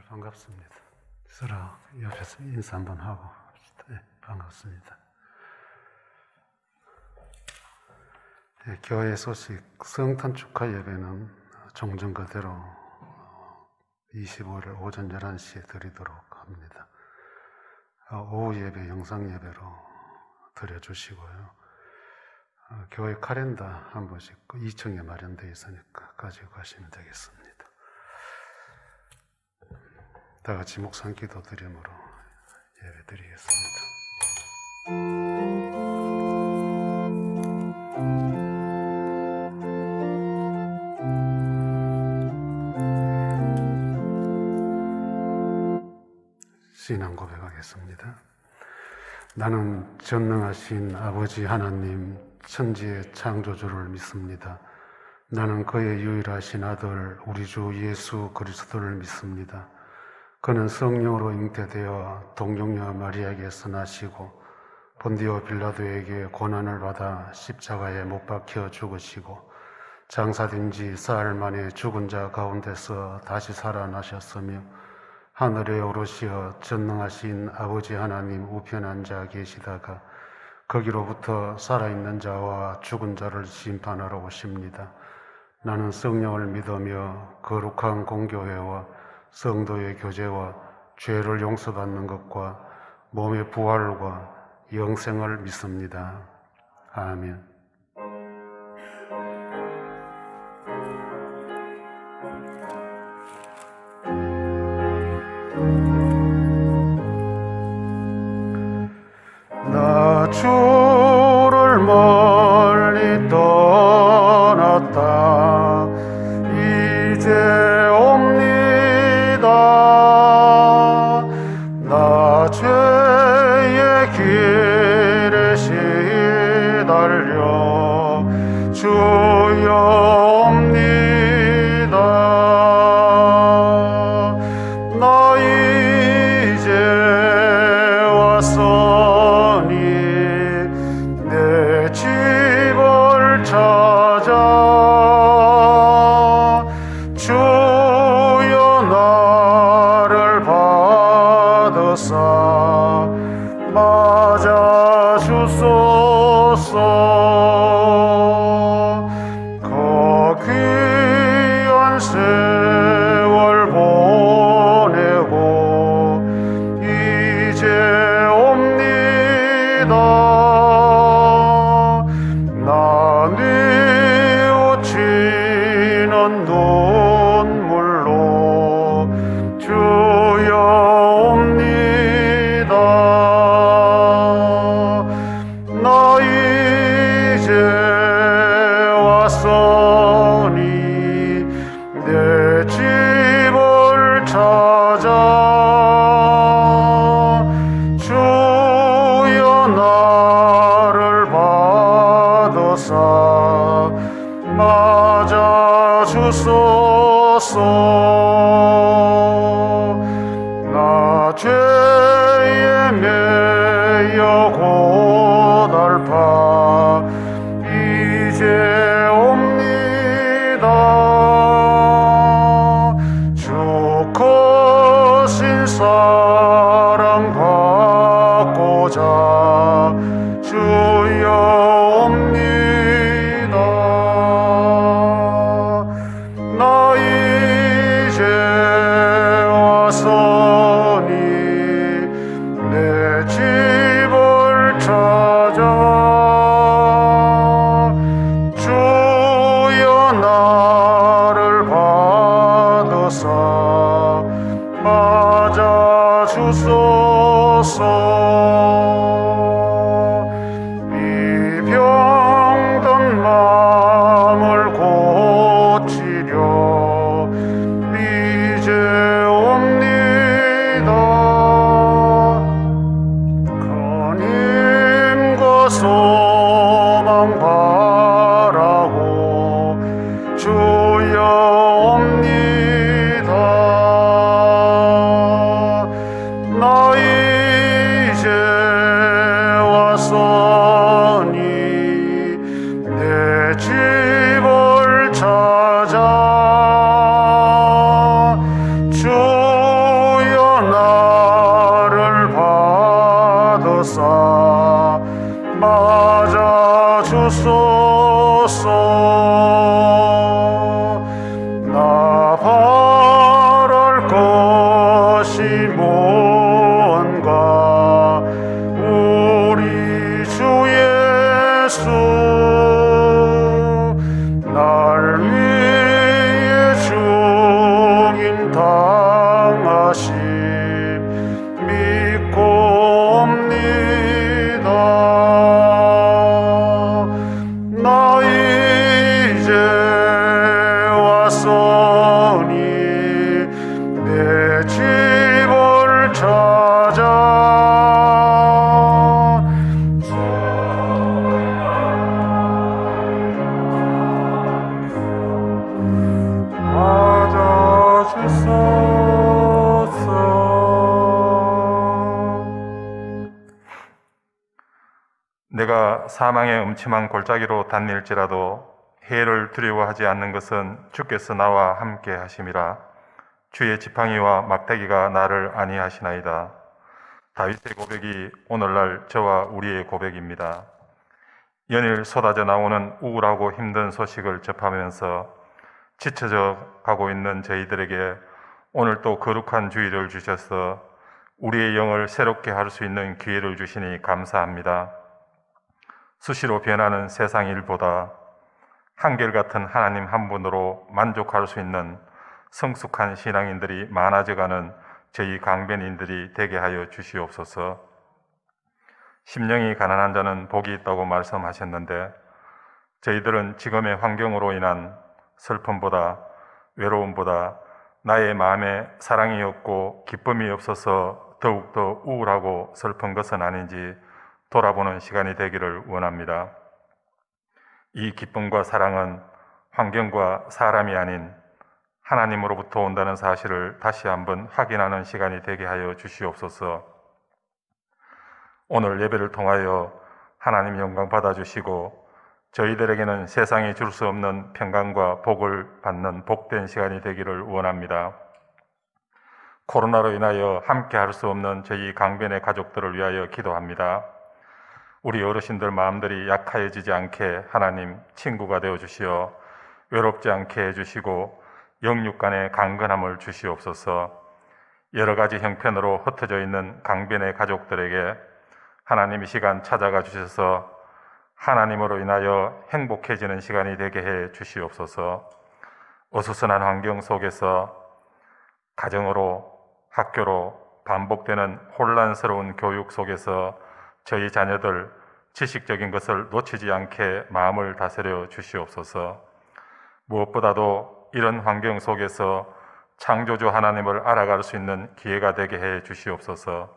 반갑습니다. 서로 옆에서 인사 한번 하고 합시다. 네, 반갑습니다. 네, 교회 소식 성탄 축하 예배는 종전 그대로 25일 오전 11시에 드리도록 합니다. 오후 예배 영상 예배로 드려주시고요. 교회 카렌더 한 번씩 2층에 마련되어 있으니까 가지고 가시면 되겠습니다. 다 같이 묵상 기도 드림으로 예배 드리겠습니다. 신앙 고백하겠습니다. 나는 전능하신 아버지 하나님 천지의 창조주를 믿습니다. 나는 그의 유일하신 아들 우리 주 예수 그리스도를 믿습니다. 그는 성령으로 잉태되어 동정녀 마리아에게서 나시고 본디오 빌라도에게 고난을 받아 십자가에 못 박혀 죽으시고 장사된 지 사흘 만에 죽은 자 가운데서 다시 살아나셨으며 하늘에 오르시어 전능하신 아버지 하나님 우편 앉아 계시다가 거기로부터 살아있는 자와 죽은 자를 심판하러 오십니다. 나는 성령을 믿으며 거룩한 공교회와 성도의 교제와 죄를 용서받는 것과 몸의 부활과 영생을 믿습니다. 아멘. 나 주를 멀리 떠났다 이제 나 죄의 길에 시달려 주여 옵니다. 나 이제 왔으니 내 집을 찾아 주여 나를 맞아 주소서. 그 귀한 세월 보내고 이제 옵니다. 나 뉘우치는 눈물로 주여 나 이제 왔으니 내 집을 찾아 주여 나를 받으사 맞아 주소서. 나 죄에 매여 고달파 이제 옵니다. 주 크신 사랑 받고자 주여 옵니다. 나 이제 왔으니 내 집을 찾아 주여 나를 받으사 맞아 주소서. 이 병든 마음을 고치려 이제 옵니다. 그 소망 바라고 주여 옵니다. 나 무언가 우리 주 예수 날 위해 죽임 당하심 믿고 옵니다. 나 이제 왔으니 내 집을 찾아 내가 사망의 음침한 골짜기로 다닐지라도 해를 두려워하지 않는 것은 주께서 나와 함께 하심이라. 주의 지팡이와 막대기가 나를 안위하시나이다. 다윗의 고백이 오늘날 저와 우리의 고백입니다. 연일 쏟아져 나오는 우울하고 힘든 소식을 접하면서 지쳐져 가고 있는 저희들에게 오늘 또 거룩한 주일을 주셔서 우리의 영을 새롭게 할 수 있는 기회를 주시니 감사합니다. 수시로 변하는 세상 일보다 한결같은 하나님 한 분으로 만족할 수 있는 성숙한 신앙인들이 많아져가는 저희 강변인들이 되게 하여 주시옵소서. 심령이 가난한 자는 복이 있다고 말씀하셨는데 저희들은 지금의 환경으로 인한 슬픔보다 외로움보다 나의 마음에 사랑이 없고 기쁨이 없어서 더욱더 우울하고 슬픈 것은 아닌지 돌아보는 시간이 되기를 원합니다. 이 기쁨과 사랑은 환경과 사람이 아닌 하나님으로부터 온다는 사실을 다시 한번 확인하는 시간이 되게 하여 주시옵소서. 오늘 예배를 통하여 하나님 영광 받아주시고 저희들에게는 세상이 줄 수 없는 평강과 복을 받는 복된 시간이 되기를 원합니다. 코로나로 인하여 함께 할 수 없는 저희 강변의 가족들을 위하여 기도합니다. 우리 어르신들 마음들이 약해지지 않게 하나님 친구가 되어 주시어 외롭지 않게 해주시고 영육 간의 강건함을 주시옵소서. 여러 가지 형편으로 흩어져 있는 강변의 가족들에게 하나님 이 시간 찾아가 주셔서 하나님으로 인하여 행복해지는 시간이 되게 해 주시옵소서. 어수선한 환경 속에서 가정으로 학교로 반복되는 혼란스러운 교육 속에서 저희 자녀들 지식적인 것을 놓치지 않게 마음을 다스려 주시옵소서. 무엇보다도 이런 환경 속에서 창조주 하나님을 알아갈 수 있는 기회가 되게 해 주시옵소서.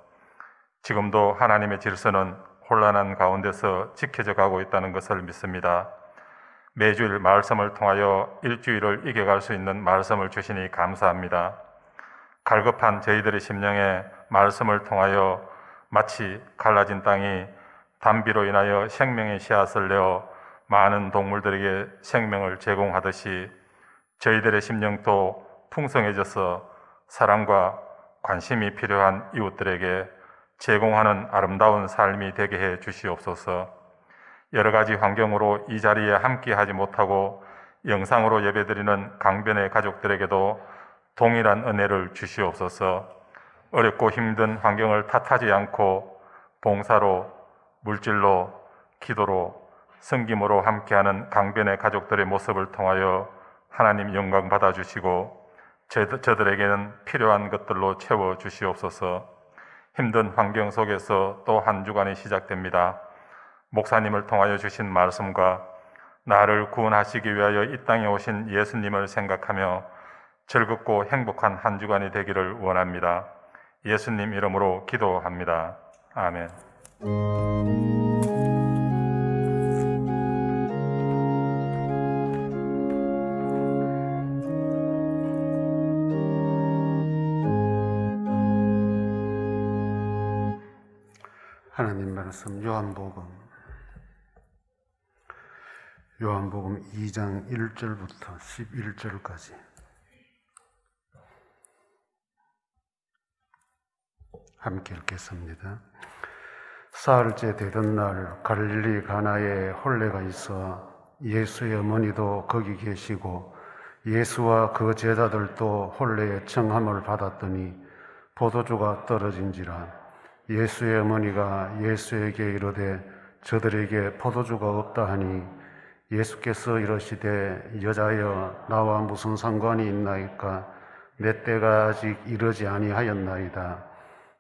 지금도 하나님의 질서는 혼란한 가운데서 지켜져 가고 있다는 것을 믿습니다. 매주일 말씀을 통하여 일주일을 이겨갈 수 있는 말씀을 주시니 감사합니다. 갈급한 저희들의 심령에 말씀을 통하여 마치 갈라진 땅이 단비로 인하여 생명의 씨앗을 내어 많은 동물들에게 생명을 제공하듯이 저희들의 심령도 풍성해져서 사랑과 관심이 필요한 이웃들에게 제공하는 아름다운 삶이 되게 해 주시옵소서. 여러 가지 환경으로 이 자리에 함께하지 못하고 영상으로 예배드리는 강변의 가족들에게도 동일한 은혜를 주시옵소서. 어렵고 힘든 환경을 탓하지 않고 봉사로, 물질로, 기도로, 섬김으로 함께하는 강변의 가족들의 모습을 통하여 하나님 영광 받아주시고 저들에게는 필요한 것들로 채워주시옵소서. 힘든 환경 속에서 또 한 주간이 시작됩니다. 목사님을 통하여 주신 말씀과 나를 구원하시기 위하여 이 땅에 오신 예수님을 생각하며 즐겁고 행복한 한 주간이 되기를 원합니다. 예수님 이름으로 기도합니다. 아멘. 하나님 말씀 요한복음 2장 1절부터 11절까지 함께 읽겠습니다. 사흘째 되던 날 갈릴리 가나에 혼례가 있어 예수의 어머니도 거기 계시고 예수와 그 제자들도 혼례의 청함을 받았더니 포도주가 떨어진지라. 예수의 어머니가 예수에게 이르되 저들에게 포도주가 없다 하니 예수께서 이르시되 여자여 나와 무슨 상관이 있나이까 내 때가 아직 이르지 아니하였나이다.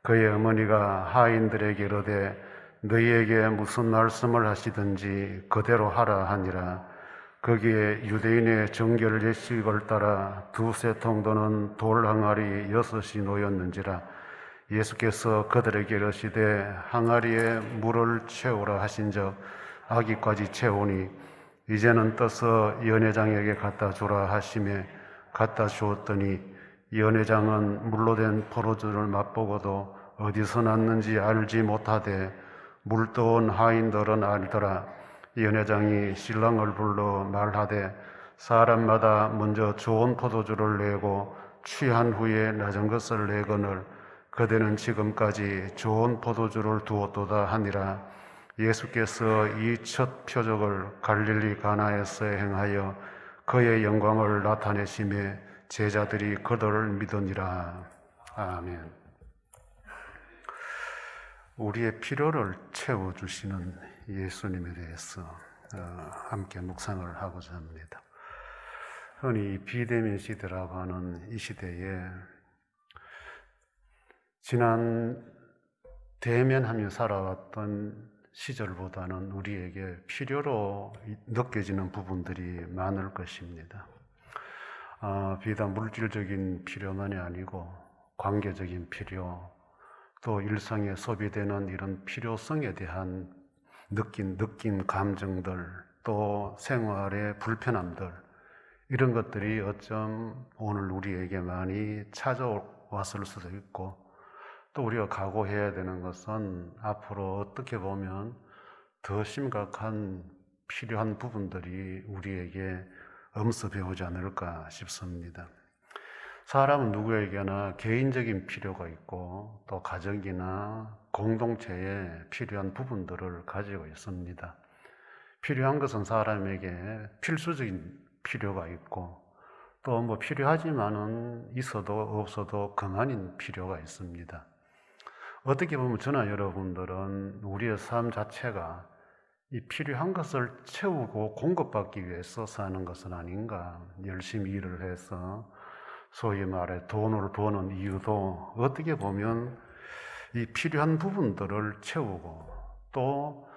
그의 어머니가 하인들에게 이르되 너희에게 무슨 말씀을 하시든지 그대로 하라 하니라. 거기에 유대인의 정결 예식을 따라 두세 통도는 돌 항아리 6이 놓였는지라. 예수께서 그들에게 이르시되 항아리에 물을 채우라 하신즉 아기까지 채우니 이제는 떠서 연회장에게 갖다 주라 하시매 갖다 주었더니 연회장은 물로 된 포도주를 맛보고도 어디서 났는지 알지 못하되 물떠온 하인들은 알더라. 연회장이 신랑을 불러 말하되 사람마다 먼저 좋은 포도주를 내고 취한 후에 낮은 것을 내거늘 그대는 지금까지 좋은 포도주를 두었도다 하니라. 예수께서 이 첫 표적을 갈릴리 가나에서 행하여 그의 영광을 나타내시며 제자들이 그들을 믿으니라. 아멘. 우리의 필요를 채워주시는 예수님에 대해서 함께 묵상을 하고자 합니다. 흔히 비대면 시대라고 하는 이 시대에 지난 대면하며 살아왔던 시절보다는 우리에게 필요로 느껴지는 부분들이 많을 것입니다. 비단 물질적인 필요만이 아니고 관계적인 필요, 또 일상에 소비되는 이런 필요성에 대한 느낀 감정들, 또 생활의 불편함들, 이런 것들이 어쩜 오늘 우리에게 많이 찾아왔을 수도 있고, 또 우리가 각오해야 되는 것은 앞으로 어떻게 보면 더 심각한 필요한 부분들이 우리에게 엄습해 오지 않을까 싶습니다. 사람은 누구에게나 개인적인 필요가 있고 또 가정이나 공동체에 필요한 부분들을 가지고 있습니다. 필요한 것은 사람에게 필수적인 필요가 있고 또 뭐 필요하지만은 있어도 없어도 그만인 필요가 있습니다. 어떻게 보면 저나 여러분들은 우리의 삶 자체가 이 필요한 것을 채우고 공급받기 위해서 사는 것은 아닌가. 열심히 일을 해서 소위 말해 돈을 버는 이유도 어떻게 보면 이 필요한 부분들을 채우고 또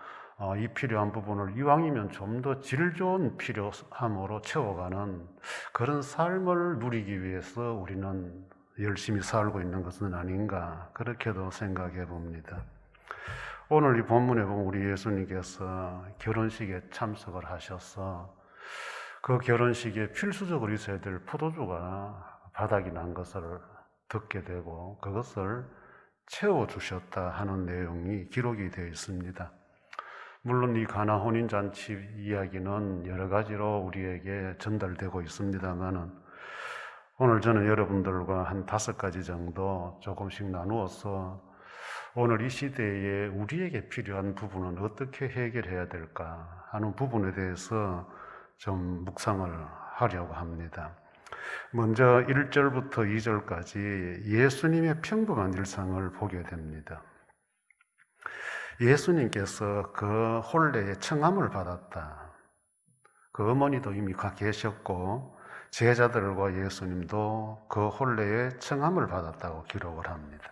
이 필요한 부분을 이왕이면 좀 더 질 좋은 필요함으로 채워가는 그런 삶을 누리기 위해서 우리는 열심히 살고 있는 것은 아닌가, 그렇게도 생각해 봅니다. 오늘 이 본문에 보면 우리 예수님께서 결혼식에 참석을 하셔서 그 결혼식에 필수적으로 있어야 될 포도주가 바닥이 난 것을 듣게 되고 그것을 채워주셨다 하는 내용이 기록이 되어 있습니다. 물론 이 가나 혼인잔치 이야기는 여러 가지로 우리에게 전달되고 있습니다만은 오늘 저는 여러분들과 한 5가지 정도 조금씩 나누어서 오늘 이 시대에 우리에게 필요한 부분은 어떻게 해결해야 될까 하는 부분에 대해서 좀 묵상을 하려고 합니다. 먼저 1절부터 2절까지 예수님의 평범한 일상을 보게 됩니다. 예수님께서 그 혼례에 청함을 받았다. 그 어머니도 이미 계셨고 제자들과 예수님도 그 혼례에 청함을 받았다고 기록을 합니다.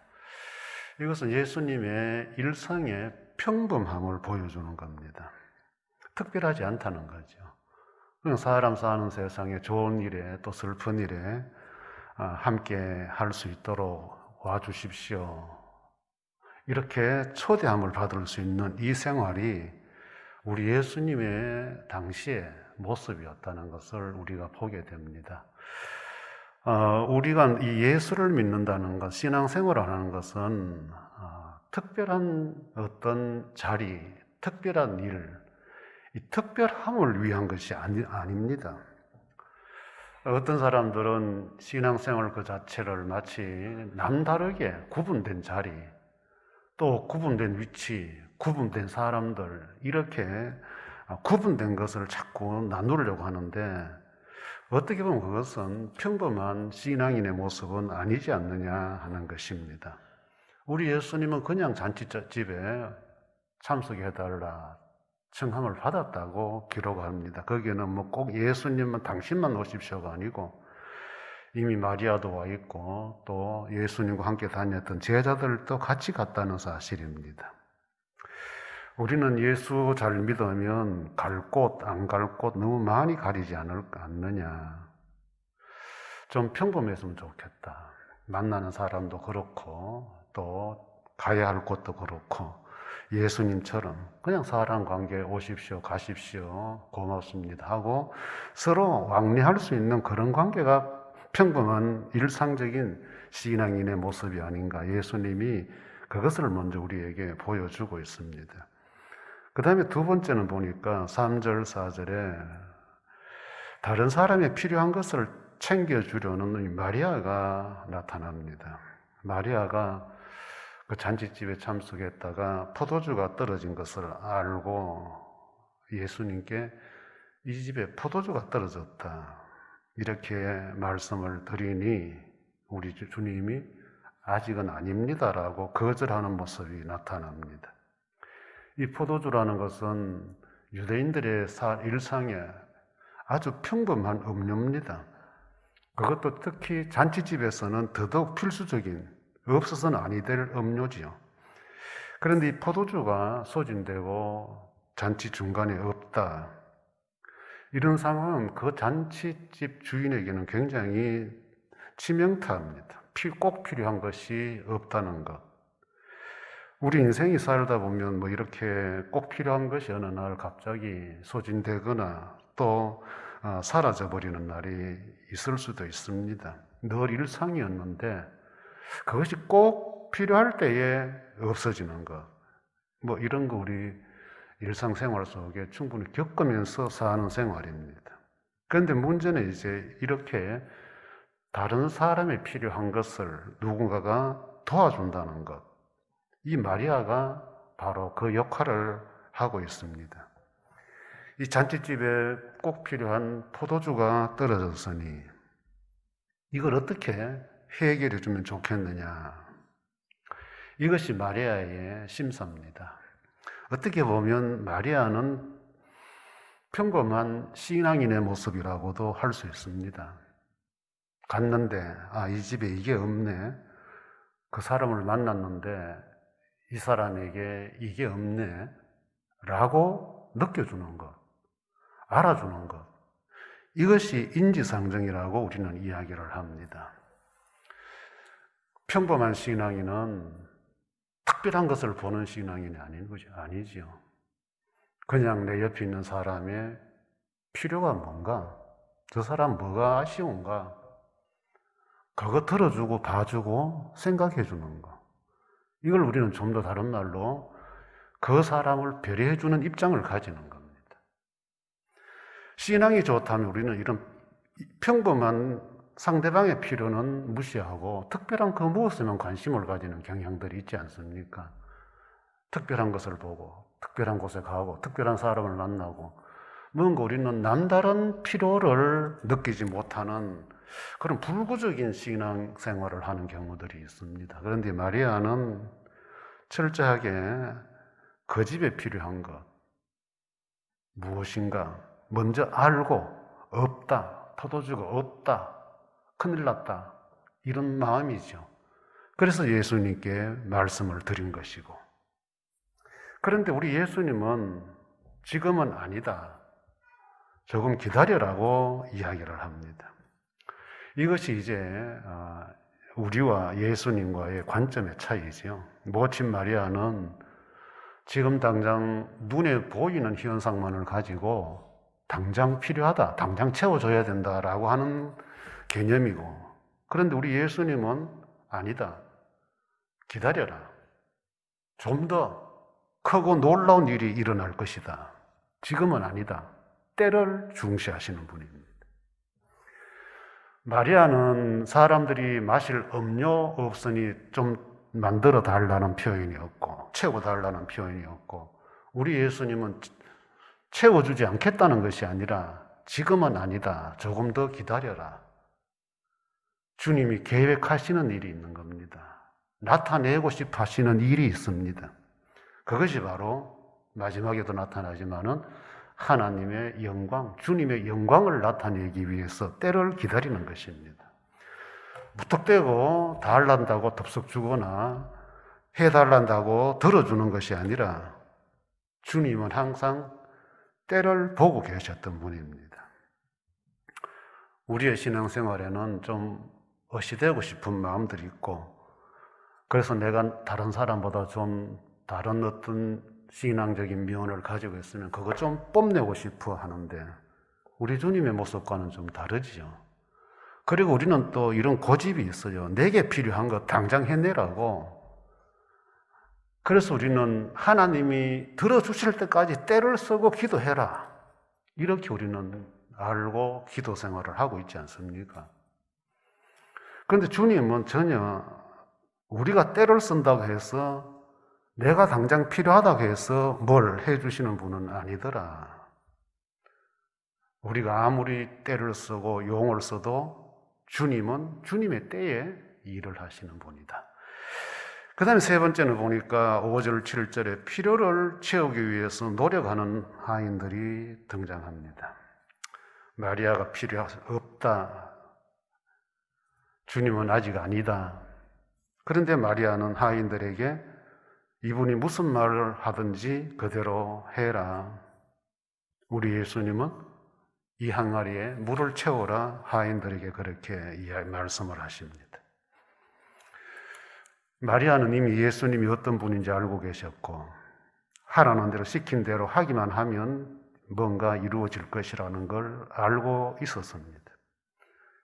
이것은 예수님의 일상의 평범함을 보여주는 겁니다. 특별하지 않다는 거죠. 그냥 사람 사는 세상에 좋은 일에 또 슬픈 일에 함께 할 수 있도록 와주십시오. 이렇게 초대함을 받을 수 있는 이 생활이 우리 예수님의 당시의 모습이었다는 것을 우리가 보게 됩니다. 우리가 이 예수를 믿는다는 것, 신앙생활을 하는 것은 특별한 어떤 자리, 특별한 일, 이 특별함을 위한 것이 아닙니다. 어떤 사람들은 신앙생활 그 자체를 마치 남다르게 구분된 자리, 또 구분된 위치, 구분된 사람들, 이렇게 구분된 것을 자꾸 나누려고 하는데 어떻게 보면 그것은 평범한 신앙인의 모습은 아니지 않느냐 하는 것입니다. 우리 예수님은 그냥 잔치집에 참석해달라 청함을 받았다고 기록합니다. 거기에는 뭐 꼭 예수님만 당신만 오십시오가 아니고 이미 마리아도 와 있고 또 예수님과 함께 다녔던 제자들도 같이 갔다는 사실입니다. 우리는 예수 잘 믿으면 갈 곳, 안 갈 곳 너무 많이 가리지 않느냐. 좀 평범했으면 좋겠다. 만나는 사람도 그렇고 또 가야 할 곳도 그렇고 예수님처럼 그냥 사람 관계 오십시오, 가십시오, 고맙습니다 하고 서로 왕래할 수 있는 그런 관계가 평범한 일상적인 신앙인의 모습이 아닌가. 예수님이 그것을 먼저 우리에게 보여주고 있습니다. 그 다음에 두 번째는 보니까 3절, 4절에 다른 사람의 필요한 것을 챙겨주려는 마리아가 나타납니다. 마리아가 그 잔치집에 참석했다가 포도주가 떨어진 것을 알고 예수님께 이 집에 포도주가 떨어졌다. 이렇게 말씀을 드리니 우리 주님이 아직은 아닙니다라고 거절하는 모습이 나타납니다. 이 포도주라는 것은 유대인들의 일상에 아주 평범한 음료입니다. 그것도 특히 잔치집에서는 더더욱 필수적인, 없어서는 아니 될 음료지요. 그런데 이 포도주가 소진되고 잔치 중간에 없다. 이런 상황은 그 잔치집 주인에게는 굉장히 치명타입니다. 꼭 필요한 것이 없다는 것. 우리 인생이 살다 보면 뭐 이렇게 꼭 필요한 것이 어느 날 갑자기 소진되거나 또 사라져버리는 날이 있을 수도 있습니다. 늘 일상이었는데 그것이 꼭 필요할 때에 없어지는 것. 뭐 이런 거 우리 일상생활 속에 충분히 겪으면서 사는 생활입니다. 그런데 문제는 이제 이렇게 다른 사람이 필요한 것을 누군가가 도와준다는 것. 이 마리아가 바로 그 역할을 하고 있습니다. 이 잔치집에 꼭 필요한 포도주가 떨어졌으니 이걸 어떻게 해결해 주면 좋겠느냐. 이것이 마리아의 심사입니다. 어떻게 보면 마리아는 평범한 신앙인의 모습이라고도 할 수 있습니다. 갔는데 이 집에 이게 없네. 그 사람을 만났는데 이 사람에게 이게 없네 라고 느껴주는 것, 알아주는 것. 이것이 인지상정이라고 우리는 이야기를 합니다. 평범한 신앙인은 특별한 것을 보는 신앙인이 아니지요. 그냥 내 옆에 있는 사람의 필요가 뭔가, 저 사람 뭐가 아쉬운가, 그거 들어주고 봐주고 생각해 주는 거. 이걸 우리는 좀 더 다른 말로 그 사람을 배려해 주는 입장을 가지는 겁니다. 신앙이 좋다면 우리는 이런 평범한 상대방의 필요는 무시하고 특별한 그 무엇에만 관심을 가지는 경향들이 있지 않습니까? 특별한 것을 보고 특별한 곳에 가고 특별한 사람을 만나고 뭔가 우리는 남다른 필요를 느끼지 못하는 그런 불구적인 신앙생활을 하는 경우들이 있습니다. 그런데 마리아는 철저하게 그 집에 필요한 것 무엇인가 먼저 알고 없다, 포도주가 없다, 큰일 났다 이런 마음이죠. 그래서 예수님께 말씀을 드린 것이고, 그런데 우리 예수님은 지금은 아니다, 조금 기다려라고 이야기를 합니다. 이것이 이제 우리와 예수님과의 관점의 차이지요. 모친 마리아는 지금 당장 눈에 보이는 현상만을 가지고 당장 필요하다, 당장 채워줘야 된다라고 하는 개념이고, 그런데 우리 예수님은 아니다, 기다려라, 좀 더 크고 놀라운 일이 일어날 것이다, 지금은 아니다, 때를 중시하시는 분입니다. 마리아는 사람들이 마실 음료 없으니 좀 만들어 달라는 표현이었고 채워 달라는 표현이었고, 우리 예수님은 채워주지 않겠다는 것이 아니라 지금은 아니다. 조금 더 기다려라. 주님이 계획하시는 일이 있는 겁니다. 나타내고 싶어 하시는 일이 있습니다. 그것이 바로 마지막에도 나타나지만은 하나님의 영광, 주님의 영광을 나타내기 위해서 때를 기다리는 것입니다. 무턱대고 다 할란다고 덥석 주거나 해달란다고 들어주는 것이 아니라 주님은 항상 때를 보고 계셨던 분입니다. 우리의 신앙생활에는 좀 어시되고 싶은 마음들이 있고, 그래서 내가 다른 사람보다 좀 다른 어떤 신앙적인 면을 가지고 있으면 그거 좀 뽐내고 싶어 하는데, 우리 주님의 모습과는 좀 다르지요. 그리고 우리는 또 이런 고집이 있어요. 내게 필요한 거 당장 해내라고. 그래서 우리는 하나님이 들어주실 때까지 때를 쓰고 기도해라. 이렇게 우리는 알고 기도 생활을 하고 있지 않습니까? 그런데 주님은 전혀 우리가 때를 쓴다고 해서 내가 당장 필요하다고 해서 뭘 해주시는 분은 아니더라. 우리가 아무리 때를 쓰고 용을 써도 주님은 주님의 때에 일을 하시는 분이다. 그 다음에 세 번째는 보니까 5절, 7절에 필요를 채우기 위해서 노력하는 하인들이 등장합니다. 마리아가 필요 없다. 주님은 아직 아니다. 그런데 마리아는 하인들에게 이분이 무슨 말을 하든지 그대로 해라. 우리 예수님은 이 항아리에 물을 채워라. 하인들에게 그렇게 말씀을 하십니다. 마리아는 이미 예수님이 어떤 분인지 알고 계셨고, 하라는 대로 시킨 대로 하기만 하면 뭔가 이루어질 것이라는 걸 알고 있었습니다.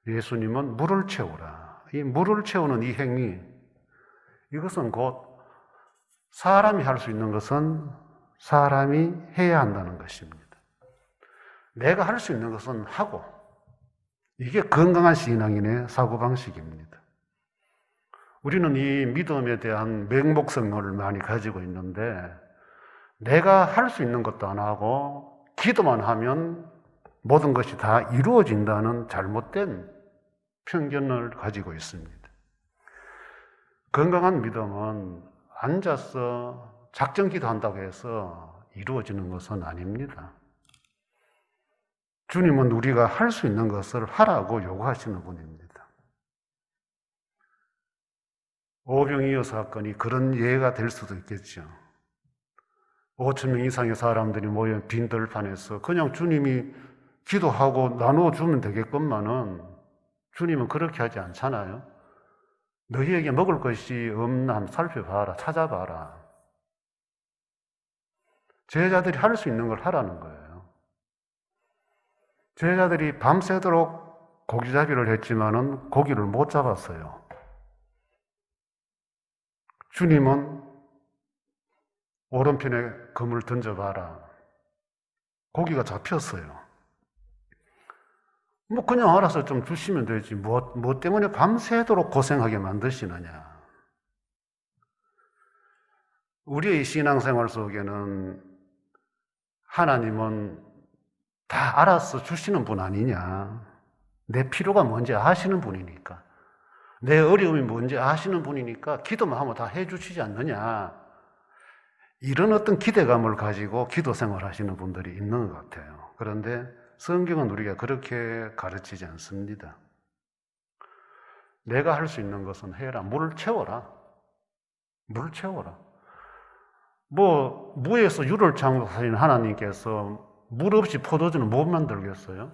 예수님은 물을 채우라. 이 물을 채우는 이 행위, 이것은 곧 사람이 할 수 있는 것은 사람이 해야 한다는 것입니다. 내가 할 수 있는 것은 하고, 이게 건강한 신앙인의 사고방식입니다. 우리는 이 믿음에 대한 맹목성을 많이 가지고 있는데, 내가 할 수 있는 것도 안 하고 기도만 하면 모든 것이 다 이루어진다는 잘못된 편견을 가지고 있습니다. 건강한 믿음은 앉아서 작정 기도한다고 해서 이루어지는 것은 아닙니다. 주님은 우리가 할 수 있는 것을 하라고 요구하시는 분입니다. 오병이어 사건이 그런 예가 될 수도 있겠죠. 5,000명 이상의 사람들이 모여 빈 들판에서 그냥 주님이 기도하고 나눠주면 되겠건만은 주님은 그렇게 하지 않잖아요. 너희에게 먹을 것이 없나 한번 살펴봐라, 찾아봐라. 제자들이 할 수 있는 걸 하라는 거예요. 제자들이 밤새도록 고기잡이를 했지만은 고기를 못 잡았어요. 주님은 오른편에 금을 던져봐라. 고기가 잡혔어요. 뭐 그냥 알아서 좀 주시면 되지. 뭐 때문에 밤새도록 고생하게 만드시느냐. 우리의 신앙생활 속에는 하나님은 다 알아서 주시는 분 아니냐. 내 필요가 뭔지 아시는 분이니까. 내 어려움이 뭔지 아시는 분이니까 기도만 하면 다 해주시지 않느냐. 이런 어떤 기대감을 가지고 기도 생활 하시는 분들이 있는 것 같아요. 그런데 성경은 우리가 그렇게 가르치지 않습니다. 내가 할 수 있는 것은 해라. 물을 채워라. 물을 채워라. 무에서 유를 창조하신 하나님께서 물 없이 포도주는 못 만들겠어요?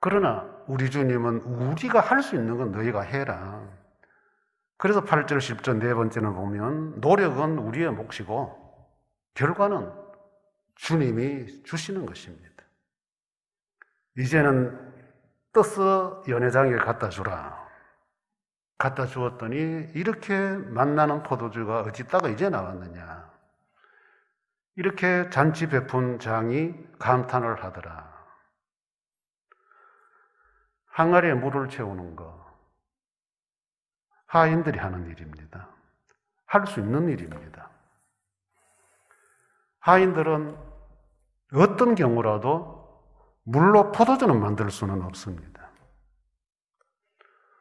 그러나 우리 주님은 우리가 할 수 있는 건 너희가 해라. 그래서 8절, 10절 네 번째는 보면 노력은 우리의 몫이고 결과는 주님이 주시는 것입니다. 이제는 떠서 연회장에 갖다 주라. 갖다 주었더니 이렇게 만나는 포도주가 어디다가 이제 나왔느냐. 이렇게 잔치 베푼 장이 감탄을 하더라. 항아리에 물을 채우는 거 하인들이 하는 일입니다. 할 수 있는 일입니다. 하인들은 어떤 경우라도 물로 포도주는 만들 수는 없습니다.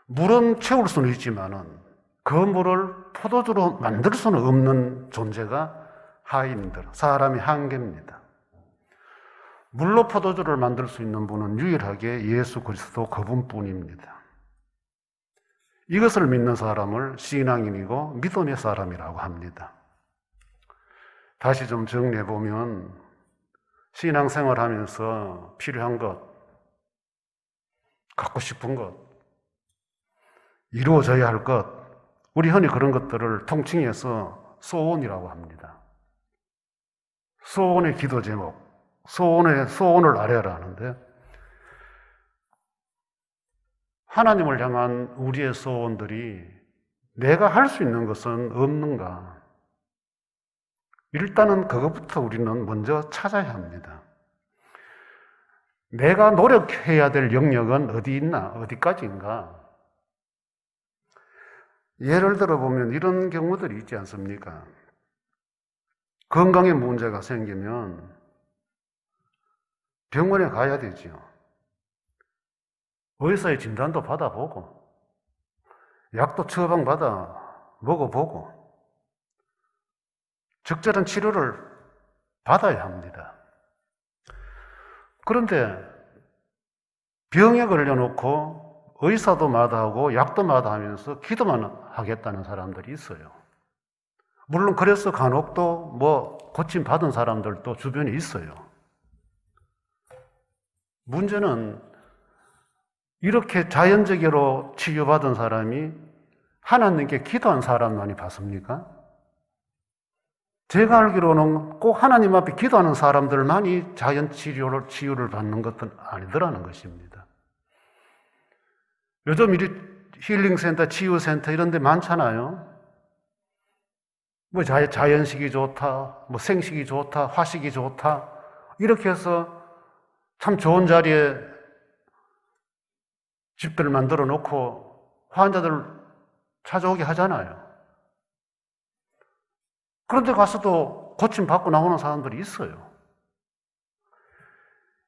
물은 채울 수는 있지만은 그 물을 포도주로 만들 수는 없는 존재가 하인들, 사람의 한계입니다. 물로 포도주를 만들 수 있는 분은 유일하게 예수 그리스도 그분뿐입니다. 이것을 믿는 사람을 신앙인이고 믿음의 사람이라고 합니다. 다시 좀 정리해 보면 신앙생활 하면서 필요한 것, 갖고 싶은 것, 이루어져야 할 것, 우리 흔히 그런 것들을 통칭해서 소원이라고 합니다. 소원의 기도 제목, 소원을 아뢰라 하는데, 하나님을 향한 우리의 소원들이 내가 할 수 있는 것은 없는가? 일단은 그것부터 우리는 먼저 찾아야 합니다. 내가 노력해야 될 영역은 어디 있나? 어디까지인가? 예를 들어 보면 이런 경우들이 있지 않습니까? 건강에 문제가 생기면 병원에 가야 되지요. 의사의 진단도 받아보고 약도 처방받아 먹어보고 적절한 치료를 받아야 합니다. 그런데 병에 걸려놓고 의사도 마다하고 약도 마다하면서 기도만 하겠다는 사람들이 있어요. 물론 그래서 간혹 또 고침 받은 사람들도 주변에 있어요. 문제는 이렇게 자연적으로 치유받은 사람이 하나님께 기도한 사람만이 봤습니까? 제가 알기로는 꼭 하나님 앞에 기도하는 사람들만이 자연 치유를 받는 것은 아니더라는 것입니다. 요즘 힐링센터, 치유센터 이런 데 많잖아요. 자연식이 좋다, 생식이 좋다, 화식이 좋다, 이렇게 해서 참 좋은 자리에 집들을 만들어 놓고 환자들 찾아오게 하잖아요. 그런데 가서도 고침받고 나오는 사람들이 있어요.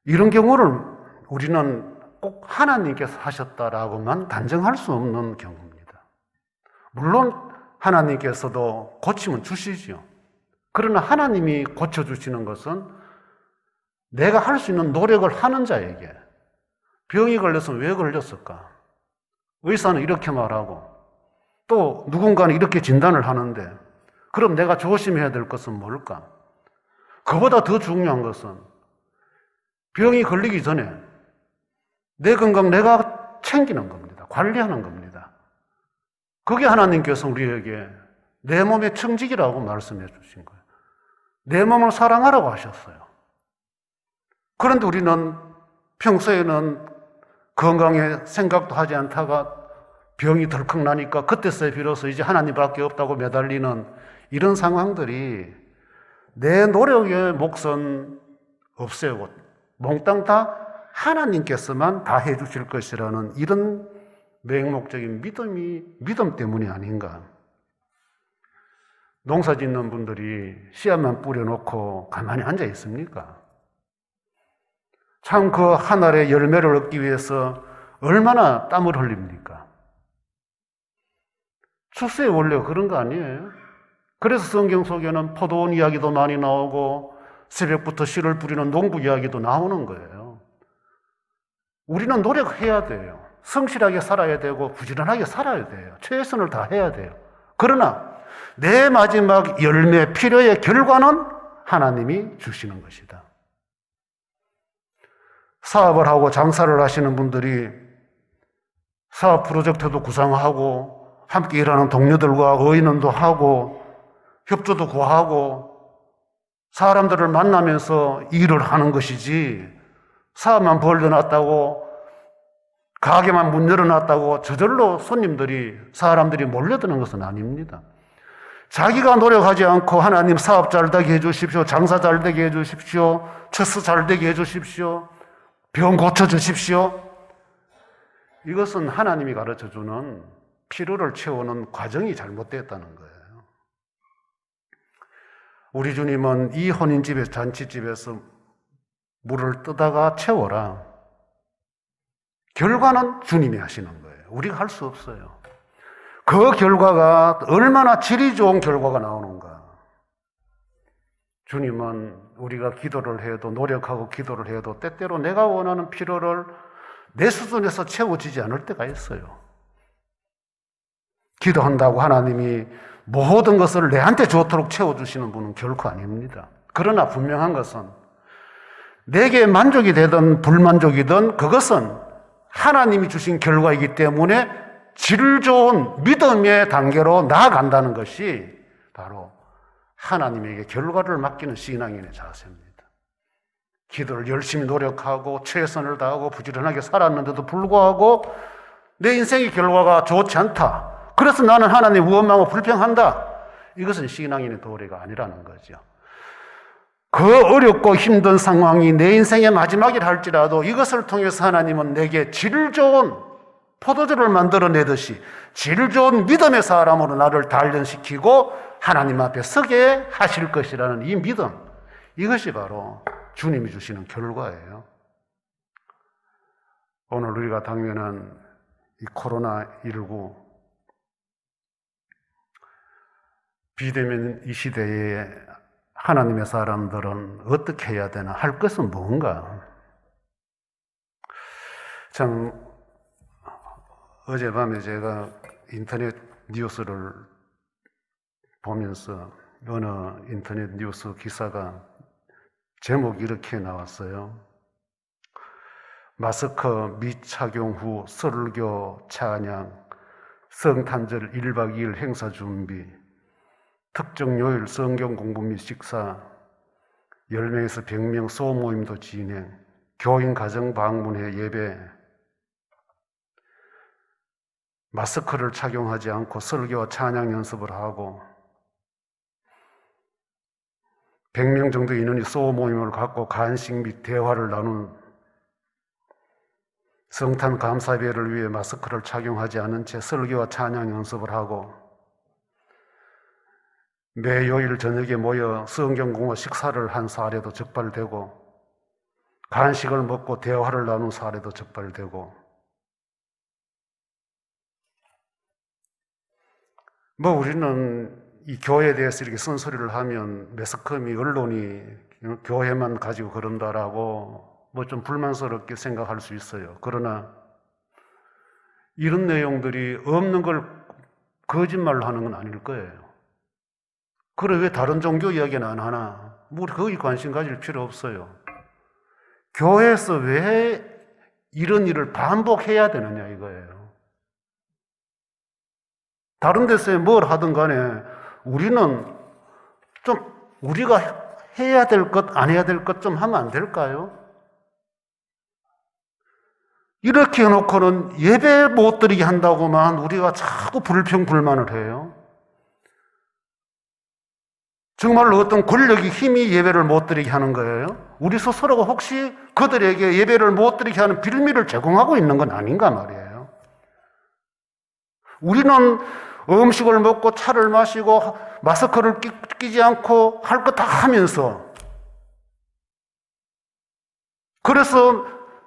이런 경우를 우리는 꼭 하나님께서 하셨다라고만 단정할 수 없는 경우입니다. 물론 하나님께서도 고침은 주시죠. 그러나 하나님이 고쳐주시는 것은 내가 할 수 있는 노력을 하는 자에게, 병이 걸렸으면 왜 걸렸을까? 의사는 이렇게 말하고 또 누군가는 이렇게 진단을 하는데 그럼 내가 조심해야 될 것은 뭘까? 그보다 더 중요한 것은 병이 걸리기 전에 내 건강 내가 챙기는 겁니다. 관리하는 겁니다. 그게 하나님께서 우리에게 내 몸의 청직이라고 말씀해 주신 거예요. 내 몸을 사랑하라고 하셨어요. 그런데 우리는 평소에는 건강에 생각도 하지 않다가 병이 덜컥 나니까 그때서야 비로소 이제 하나님밖에 없다고 매달리는 이런 상황들이 내 노력의 몫은 없애고 몽땅 다 하나님께서만 다 해주실 것이라는 이런 맹목적인 믿음 때문이 아닌가. 농사 짓는 분들이 씨앗만 뿌려놓고 가만히 앉아 있습니까? 참 그 한 알의 열매를 얻기 위해서 얼마나 땀을 흘립니까? 출세의 원리가 그런 거 아니에요? 그래서 성경 속에는 포도원 이야기도 많이 나오고 새벽부터 씨를 뿌리는 농부 이야기도 나오는 거예요. 우리는 노력해야 돼요. 성실하게 살아야 되고 부지런하게 살아야 돼요. 최선을 다해야 돼요. 그러나 내 마지막 열매, 필요의 결과는 하나님이 주시는 것이다. 사업을 하고 장사를 하시는 분들이 사업 프로젝트도 구상하고 함께 일하는 동료들과 의논도 하고 협조도 구하고 사람들을 만나면서 일을 하는 것이지, 사업만 벌려놨다고 가게만 문 열어놨다고 저절로 사람들이 몰려드는 것은 아닙니다. 자기가 노력하지 않고 하나님 사업 잘 되게 해주십시오, 장사 잘 되게 해주십시오, 처스 잘 되게 해주십시오, 병 고쳐주십시오, 이것은 하나님이 가르쳐주는 필요를 채우는 과정이 잘못됐다는 거예요. 우리 주님은 이 혼인집에서, 잔치집에서 물을 뜨다가 채워라. 결과는 주님이 하시는 거예요. 우리가 할 수 없어요. 그 결과가 얼마나 질이 좋은 결과가 나오는가. 주님은 우리가 기도를 해도, 노력하고 기도를 해도 때때로 내가 원하는 필요를 내 수준에서 채워지지 않을 때가 있어요. 기도한다고 하나님이 모든 것을 내한테 좋도록 채워주시는 분은 결코 아닙니다. 그러나 분명한 것은 내게 만족이 되든 불만족이든 그것은 하나님이 주신 결과이기 때문에 질 좋은 믿음의 단계로 나아간다는 것이 바로 하나님에게 결과를 맡기는 신앙인의 자세입니다. 기도를 열심히 노력하고 최선을 다하고 부지런하게 살았는데도 불구하고 내 인생의 결과가 좋지 않다. 그래서 나는 하나님 원망하고 불평한다. 이것은 신앙인의 도리가 아니라는 거죠. 그 어렵고 힘든 상황이 내 인생의 마지막이라 할지라도 이것을 통해서 하나님은 내게 질 좋은 포도주를 만들어내듯이 질 좋은 믿음의 사람으로 나를 단련시키고 하나님 앞에 서게 하실 것이라는 이 믿음, 이것이 바로 주님이 주시는 결과예요. 오늘 우리가 당면한 이 코로나19 비대면 이 시대에 하나님의 사람들은 어떻게 해야 되나, 할 것은 뭔가. 참 어젯밤에 제가 인터넷 뉴스를 보면서 어느 인터넷 뉴스 기사가 제목이 이렇게 나왔어요. 마스크 미착용 후 설교 찬양, 성탄절 1박 2일 행사 준비, 특정 요일 성경 공부 및 식사, 10명에서 100명 소모임도 진행, 교인 가정 방문회 예배, 마스크를 착용하지 않고 설교와 찬양 연습을 하고 100명 정도 인원이 소모임을 갖고 간식 및 대화를 나눈 성탄 감사예배를 위해 마스크를 착용하지 않은 채 설교와 찬양 연습을 하고 매 요일 저녁에 모여 성경 공부 식사를 한 사례도 적발되고 간식을 먹고 대화를 나눈 사례도 적발되고 우리는 이 교회에 대해서 이렇게 쓴소리를 하면 매스컴이 언론이 교회만 가지고 그런다라고 좀 불만스럽게 생각할 수 있어요. 그러나 이런 내용들이 없는 걸 거짓말로 하는 건 아닐 거예요. 그래 왜 다른 종교 이야기는 안 하나? 우리 거기 관심 가질 필요 없어요. 교회에서 왜 이런 일을 반복해야 되느냐 이거예요. 다른 데서 뭘 하든 간에 우리는 좀 우리가 해야 될 것, 안 해야 될 것 좀 하면 안 될까요? 이렇게 해놓고는 예배 못 드리게 한다고만 우리가 자꾸 불평불만을 해요. 정말로 어떤 권력이 힘이 예배를 못 드리게 하는 거예요? 우리 스스로가 혹시 그들에게 예배를 못 드리게 하는 빌미를 제공하고 있는 건 아닌가 말이에요. 우리는 음식을 먹고 차를 마시고 마스크를 끼지 않고 할 거 다 하면서 그래서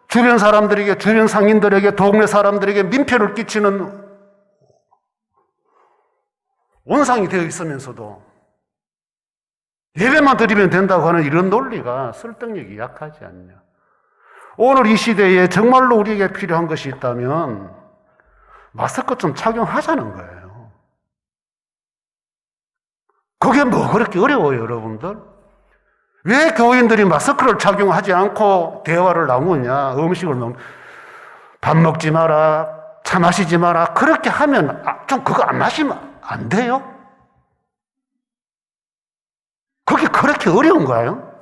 주변 사람들에게, 주변 상인들에게, 동네 사람들에게 민폐를 끼치는 원상이 되어 있으면서도 예배만 드리면 된다고 하는 이런 논리가 설득력이 약하지 않냐. 오늘 이 시대에 정말로 우리에게 필요한 것이 있다면 마스크 좀 착용하자는 거예요. 그게 뭐 그렇게 어려워요, 여러분들? 왜 교인들이 마스크를 착용하지 않고 대화를 나누냐? 음식을 밥 먹지 마라, 차 마시지 마라. 그렇게 하면 좀 그거 안 마시면 안 돼요? 그게 그렇게 어려운가요?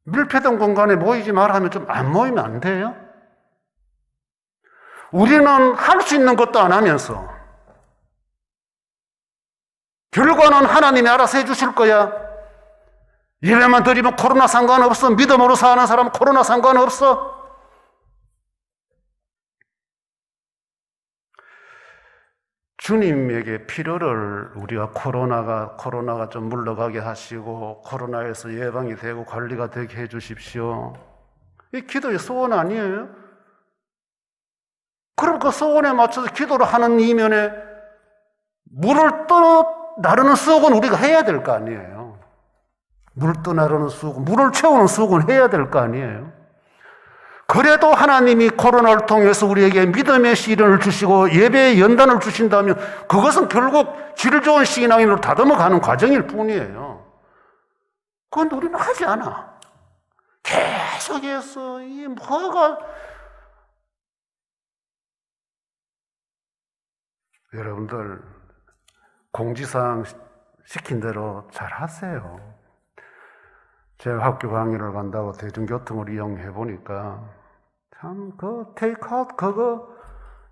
밀폐된 공간에 모이지 마라 하면 좀 안 모이면 안 돼요? 우리는 할 수 있는 것도 안 하면서 결과는 하나님이 알아서 해주실 거야. 예배만 드리면 코로나 상관없어. 믿음으로 사는 사람은 코로나 상관없어. 주님에게 필요를 우리가 코로나가 좀 물러가게 하시고 코로나에서 예방이 되고 관리가 되게 해 주십시오. 이 기도의 소원 아니에요? 그럼 그 소원에 맞춰서 기도를 하는 이면에 물을 떠나르는 수확은 우리가 해야 될 거 아니에요. 물 떠나르는 수확, 물을 채우는 수확은 해야 될 거 아니에요. 그래도 하나님이 코로나를 통해서 우리에게 믿음의 시련을 주시고 예배의 연단을 주신다면 그것은 결국 질 좋은 신앙인으로 다듬어가는 과정일 뿐이에요. 그건 우리는 하지 않아. 계속해서 이 뭐가 여러분들 공지사항 시킨 대로 잘 하세요. 제가 학교 강의를 간다고 대중교통을 이용해 보니까 참 그 테이크아웃 그거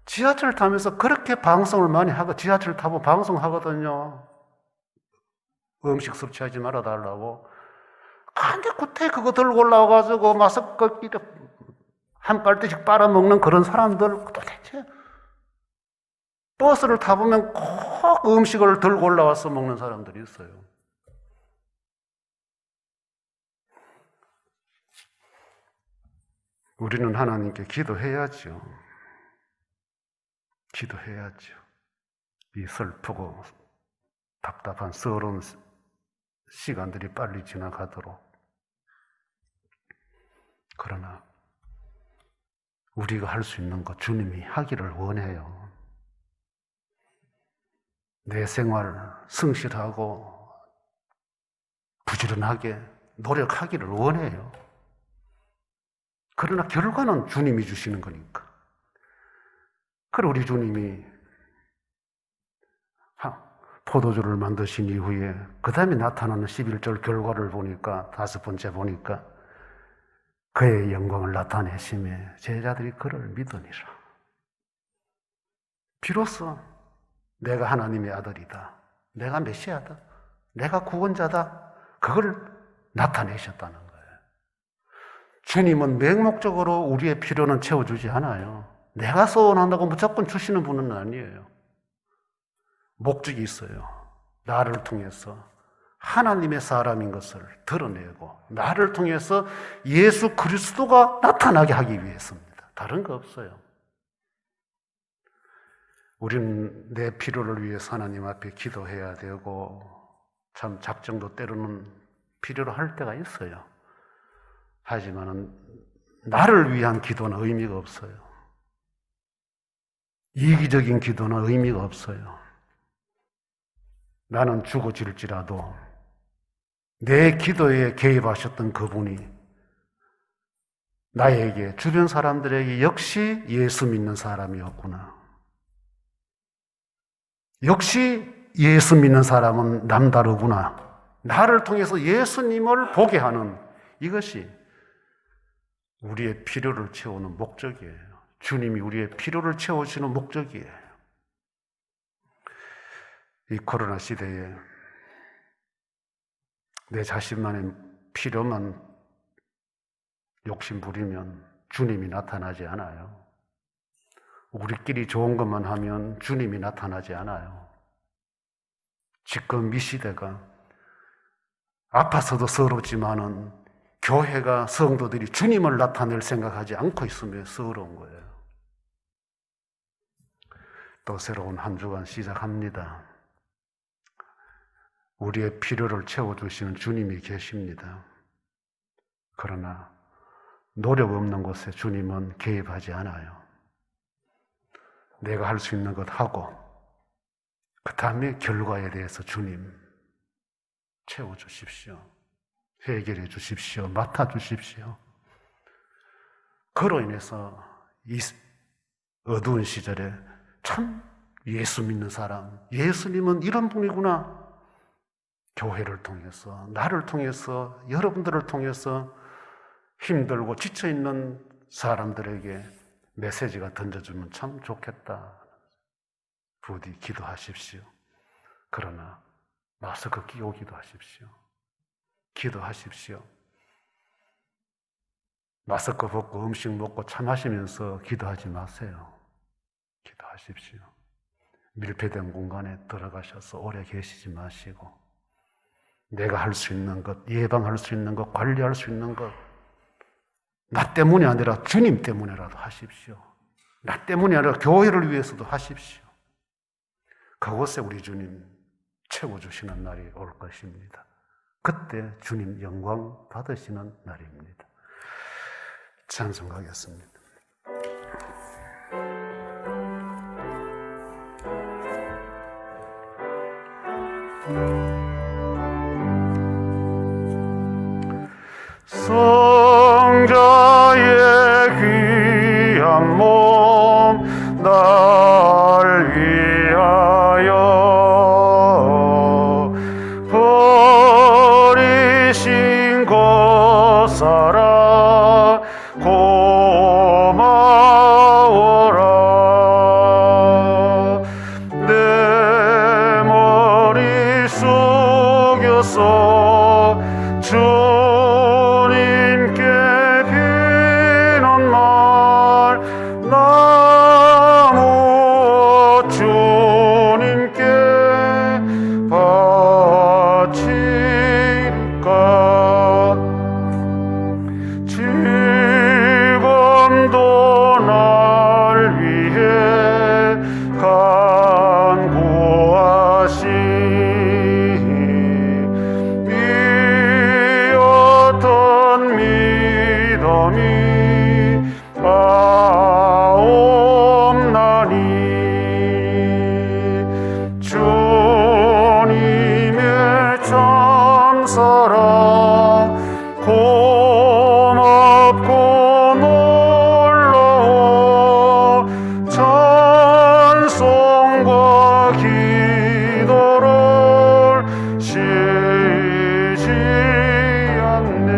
지하철 타면서 그렇게 방송을 많이 하고 지하철 타고 방송하거든요. 음식 섭취하지 말아 달라고. 근데 그때 그거 들고 올라와가지고 마스크 한 빨대씩 빨아먹는 그런 사람들 도대체 버스를 타보면 꼭 음식을 들고 올라와서 먹는 사람들이 있어요. 우리는 하나님께 기도해야죠. 기도해야죠. 이 슬프고 답답한 서러운 시간들이 빨리 지나가도록. 그러나 우리가 할 수 있는 것 주님이 하기를 원해요. 내 생활 성실하고 부지런하게 노력하기를 원해요. 그러나 결과는 주님이 주시는 거니까. 그리고 우리 주님이 포도주를 만드신 이후에 그 다음에 나타나는 11절 결과를 보니까 5번째 보니까 그의 영광을 나타내심에 제자들이 그를 믿으니라. 비로소 내가 하나님의 아들이다. 내가 메시아다. 내가 구원자다. 그걸 나타내셨다는 거예요. 주님은 맹목적으로 우리의 필요는 채워주지 않아요. 내가 소원한다고 무조건 주시는 분은 아니에요. 목적이 있어요. 나를 통해서 하나님의 사람인 것을 드러내고 나를 통해서 예수 그리스도가 나타나게 하기 위해서입니다. 다른 거 없어요. 우리는 내 필요를 위해서 하나님 앞에 기도해야 되고 참 작정도 때로는 필요로 할 때가 있어요. 하지만 나를 위한 기도는 의미가 없어요. 이기적인 기도는 의미가 없어요. 나는 죽어질지라도 내 기도에 개입하셨던 그분이 나에게 주변 사람들에게 역시 예수 믿는 사람이었구나. 역시 예수 믿는 사람은 남다르구나. 나를 통해서 예수님을 보게 하는 이것이 우리의 필요를 채우는 목적이에요. 주님이 우리의 필요를 채우시는 목적이에요. 이 코로나 시대에 내 자신만의 필요만 욕심 부리면 주님이 나타나지 않아요. 우리끼리 좋은 것만 하면 주님이 나타나지 않아요. 지금 이 시대가 아파서도 서럽지만은 교회가 성도들이 주님을 나타낼 생각하지 않고 있으면 서러운 거예요. 또 새로운 한 주간 시작합니다. 우리의 필요를 채워주시는 주님이 계십니다. 그러나 노력 없는 곳에 주님은 개입하지 않아요. 내가 할 수 있는 것 하고 그 다음에 결과에 대해서 주님 채워주십시오. 해결해 주십시오. 맡아주십시오. 그로 인해서 이 어두운 시절에 참 예수 믿는 사람, 예수님은 이런 분이구나. 교회를 통해서, 나를 통해서, 여러분들을 통해서 힘들고 지쳐있는 사람들에게 메시지가 던져주면 참 좋겠다. 부디 기도하십시오. 그러나 마스크 끼고 기도하십시오. 기도하십시오. 마스크 벗고 음식 먹고 차 마시면서 기도하지 마세요. 기도하십시오. 밀폐된 공간에 들어가셔서 오래 계시지 마시고 내가 할 수 있는 것, 예방할 수 있는 것, 관리할 수 있는 것, 나 때문이 아니라 주님 때문에라도 하십시오. 나 때문이 아니라 교회를 위해서도 하십시오. 그곳에 우리 주님 채워주시는 날이 올 것입니다. 그때 주님 영광 받으시는 날입니다. 찬송하겠습니다. 성자의 귀한 몸 날 위하여 버리신 것사랑 고마워라. 내 머리 숙여서 주님께 비는 날 나무 주님께 바칠까. 지금도 날 위해 간구하시 어떤 믿음이 없나니 주님의 참사랑 고맙고 놀라워 찬송과 기도를 쉬지 않네.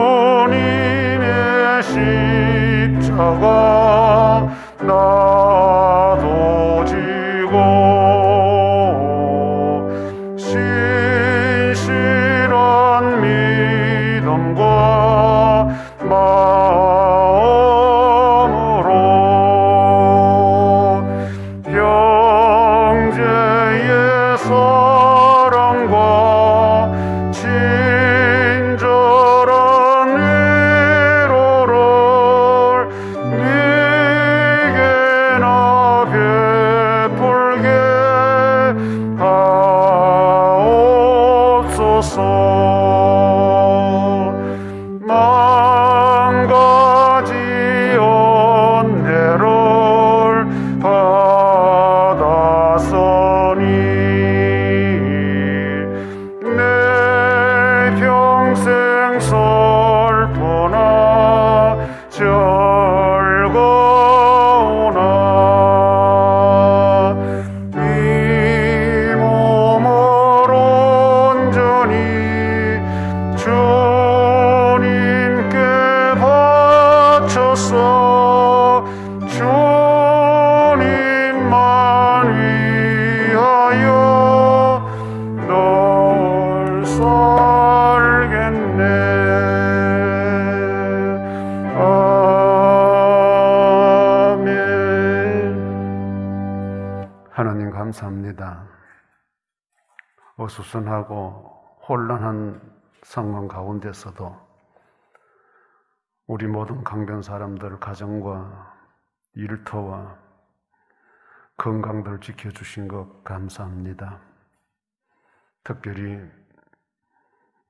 주님의 십자가 나도 지고 신실한 믿음과 마음으로 형제의 사랑과 친절한 위로를 네게나 베풀게 하옵소서. 만가지 은혜를 받았으니 내 평생 슬프나 즐거우나 이 몸을 온전히 주님께 바쳐서 주님만 위하여 널 살겠네. 아멘. 하나님 감사합니다. 어수선하고 혼란한 상황 가운데서도 우리 모든 강변 사람들 가정과 일터와 건강들 지켜주신 것 감사합니다. 특별히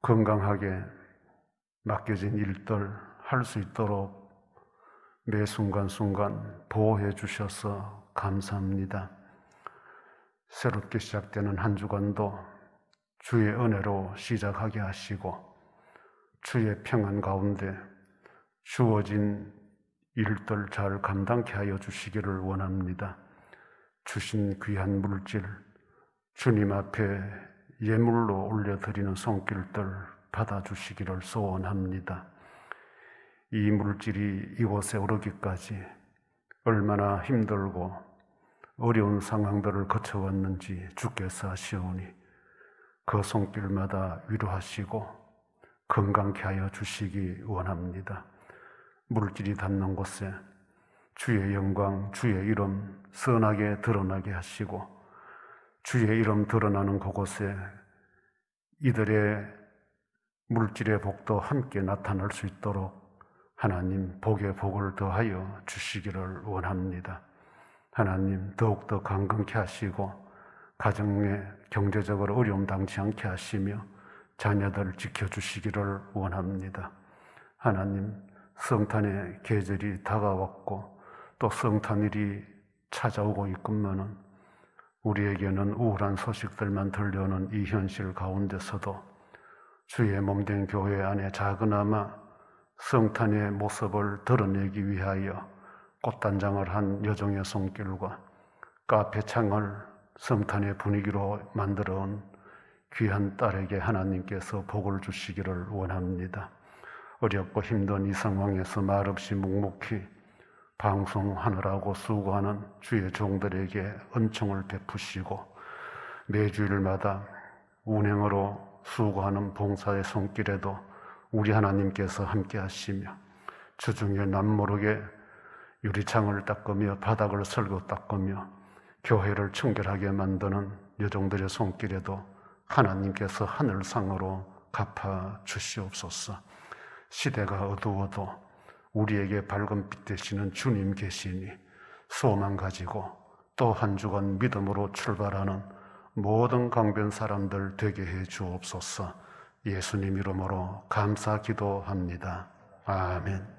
건강하게 맡겨진 일들 할 수 있도록 매 순간순간 보호해 주셔서 감사합니다. 새롭게 시작되는 한 주간도 주의 은혜로 시작하게 하시고 주의 평안 가운데 주어진 일들 잘 감당케 하여 주시기를 원합니다. 주신 귀한 물질 주님 앞에 예물로 올려드리는 손길들 받아주시기를 소원합니다. 이 물질이 이곳에 오르기까지 얼마나 힘들고 어려운 상황들을 거쳐왔는지 주께서 아시오니 그 손길마다 위로하시고 건강케 하여 주시기 원합니다. 물질이 닿는 곳에 주의 영광, 주의 이름 선하게 드러나게 하시고 주의 이름 드러나는 그곳에 이들의 물질의 복도 함께 나타날 수 있도록 하나님 복에 복을 더하여 주시기를 원합니다. 하나님 더욱더 강건케 하시고 가정에 경제적으로 어려움 당치 않게 하시며 자녀들 지켜주시기를 원합니다. 하나님 성탄의 계절이 다가왔고 또 성탄일이 찾아오고 있건만은 우리에게는 우울한 소식들만 들려오는 이 현실 가운데서도 주의 몸된 교회 안에 작으나마 성탄의 모습을 드러내기 위하여 꽃단장을 한 여종의 손길과 카페 창을 성탄의 분위기로 만들어온 귀한 딸에게 하나님께서 복을 주시기를 원합니다. 어렵고 힘든 이 상황에서 말없이 묵묵히 방송하느라고 수고하는 주의 종들에게 은총을 베푸시고 매주일마다 운행으로 수고하는 봉사의 손길에도 우리 하나님께서 함께 하시며 주중에 남모르게 유리창을 닦으며 바닥을 설거 닦으며 교회를 청결하게 만드는 여종들의 손길에도 하나님께서 하늘상으로 갚아 주시옵소서. 시대가 어두워도 우리에게 밝은 빛 되시는 주님 계시니 소망 가지고 또 한 주간 믿음으로 출발하는 모든 강변 사람들 되게 해 주옵소서. 예수님 이름으로 감사 기도합니다. 아멘.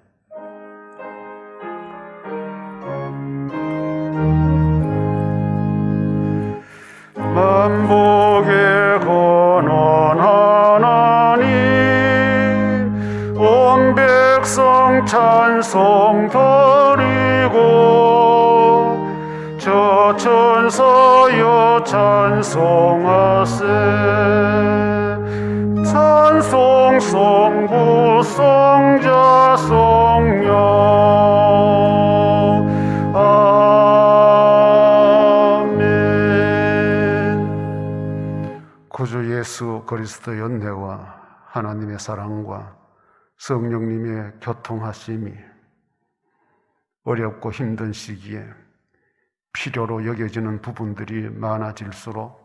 만복의 권원 하나님 온 백성 찬송 드리고 저 천사여 찬송하세 찬송 성부 성자 성령 아멘. 구주 예수 그리스도의 은혜와 하나님의 사랑과 성령님의 교통하심이 어렵고 힘든 시기에 필요로 여겨지는 부분들이 많아질수록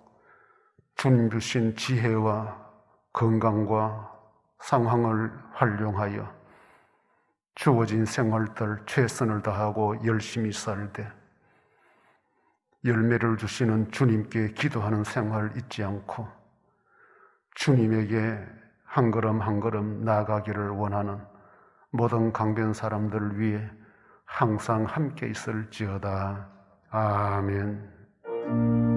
주님 주신 지혜와 건강과 상황을 활용하여 주어진 생활들 최선을 다하고 열심히 살되 열매를 주시는 주님께 기도하는 생활 잊지 않고 주님에게 한 걸음 한 걸음 나아가기를 원하는 모든 강변 사람들을 위해 항상 함께 있을지어다. 아멘.